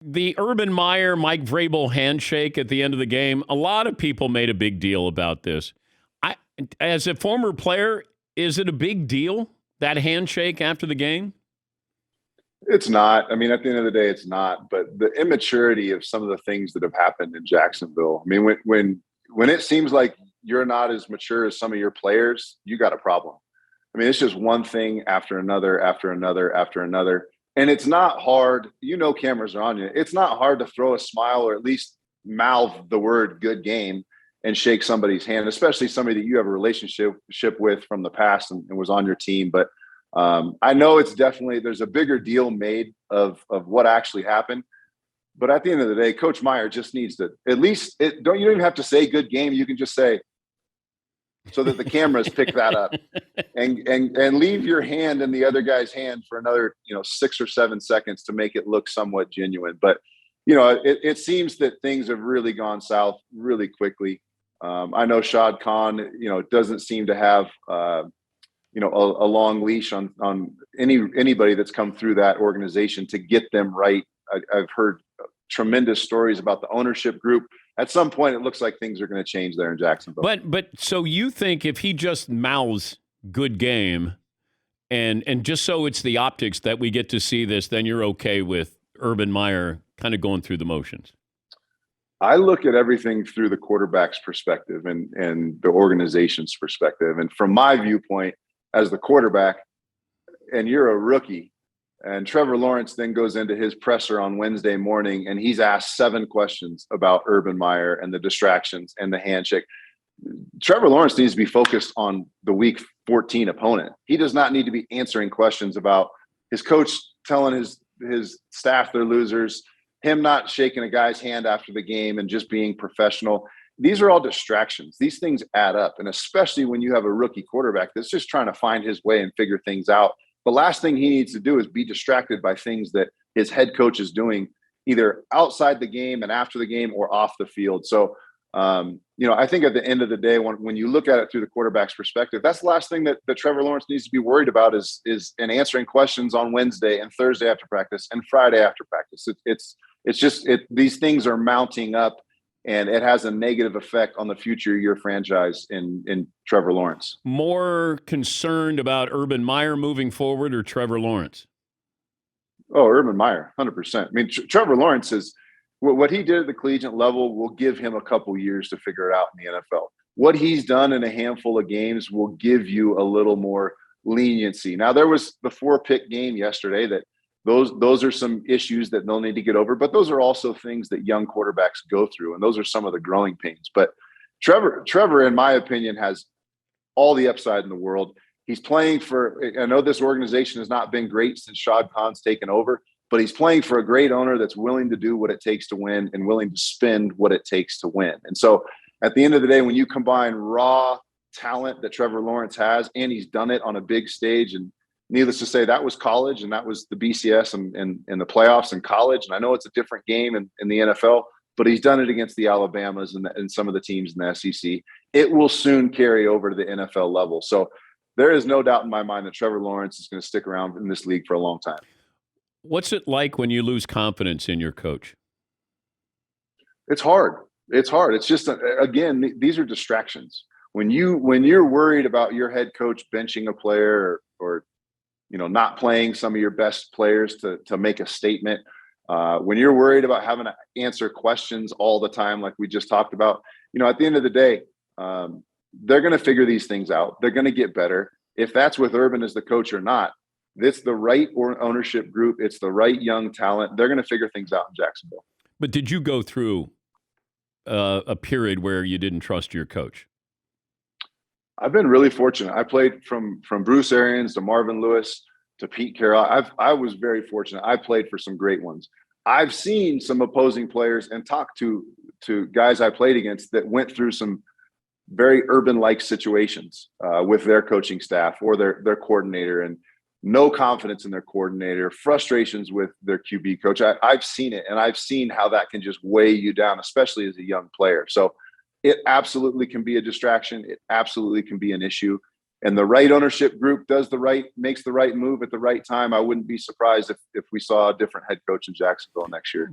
The Urban Meyer, Mike Vrabel handshake at the end of the game, a lot of people made a big deal about this. I, as a former player, is it a big deal, that handshake after the game? It's not. I mean, at the end of the day, it's not. But the immaturity of some of the things that have happened in Jacksonville. I mean, when it seems like you're not as mature as some of your players, you got a problem. I mean, it's just one thing after another, after another, after another. And it's not hard. You know, cameras are on you. It's not hard to throw a smile or at least mouth the word good game and shake somebody's hand, especially somebody that you have a relationship with from the past and was on your team. But I know it's definitely, there's a bigger deal made of what actually happened. But at the end of the day, Coach Meyer just needs to at least you don't even have to say good game. You can just say, so that the cameras pick that up, and leave your hand in the other guy's hand for another 6 or 7 seconds to make it look somewhat genuine. But it seems that things have really gone south really quickly. I know Shad Khan doesn't seem to have a long leash on anybody that's come through that organization to get them right. I've heard tremendous stories about the ownership group. At some point, it looks like things are going to change there in Jacksonville. But so you think if he just mouths good game and just so it's the optics that we get to see this, then you're okay with Urban Meyer kind of going through the motions? I look at everything through the quarterback's perspective and the organization's perspective. And from my viewpoint as the quarterback, and you're a rookie, and Trevor Lawrence then goes into his presser on Wednesday morning, and he's asked 7 questions about Urban Meyer and the distractions and the handshake. Trevor Lawrence needs to be focused on the Week 14 opponent. He does not need to be answering questions about his coach telling his staff they're losers, him not shaking a guy's hand after the game and just being professional. These are all distractions. These things add up, and especially when you have a rookie quarterback that's just trying to find his way and figure things out. The last thing he needs to do is be distracted by things that his head coach is doing either outside the game and after the game or off the field. So, I think at the end of the day, when you look at it through the quarterback's perspective, that's the last thing that Trevor Lawrence needs to be worried about is in answering questions on Wednesday and Thursday after practice and Friday after practice. These things are mounting up, and it has a negative effect on the future of your franchise in Trevor Lawrence. More concerned about Urban Meyer moving forward or Trevor Lawrence? Oh, Urban Meyer, 100%. I mean, Trevor Lawrence is what he did at the collegiate level will give him a couple years to figure it out in the NFL. What he's done in a handful of games will give you a little more leniency. Now, there was the 4-pick game yesterday that those are some issues that they'll need to get over, but those are also things that young quarterbacks go through, and those are some of the growing pains. But Trevor, in my opinion, has all the upside in the world. He's playing for – I know this organization has not been great since Shad Khan's taken over, but he's playing for a great owner that's willing to do what it takes to win and willing to spend what it takes to win. And so at the end of the day, when you combine raw talent that Trevor Lawrence has, and he's done it on a big stage, and needless to say, that was college, and that was the BCS and the playoffs in college. And I know it's a different game in the NFL, but he's done it against the Alabamas and some of the teams in the SEC. It will soon carry over to the NFL level. So there is no doubt in my mind that Trevor Lawrence is going to stick around in this league for a long time. What's it like when you lose confidence in your coach? It's hard. It's just, again, these are distractions. When you're worried about your head coach benching a player or not playing some of your best players to make a statement, when you're worried about having to answer questions all the time, like we just talked about, at the end of the day, they're going to figure these things out. They're going to get better. If that's with Urban as the coach or not, it's the right ownership group. It's the right young talent. They're going to figure things out in Jacksonville. But did you go through a period where you didn't trust your coach? I've been really fortunate. I played from Bruce Arians to Marvin Lewis to Pete Carroll. I was very fortunate. I played for some great ones. I've seen some opposing players and talked to guys I played against that went through some very Urban-like situations with their coaching staff or their coordinator, and no confidence in their coordinator, frustrations with their QB coach. I've seen it, and I've seen how that can just weigh you down, especially as a young player. So it absolutely can be a distraction. It absolutely can be an issue. And the right ownership group makes the right move at the right time. I wouldn't be surprised if we saw a different head coach in Jacksonville next year.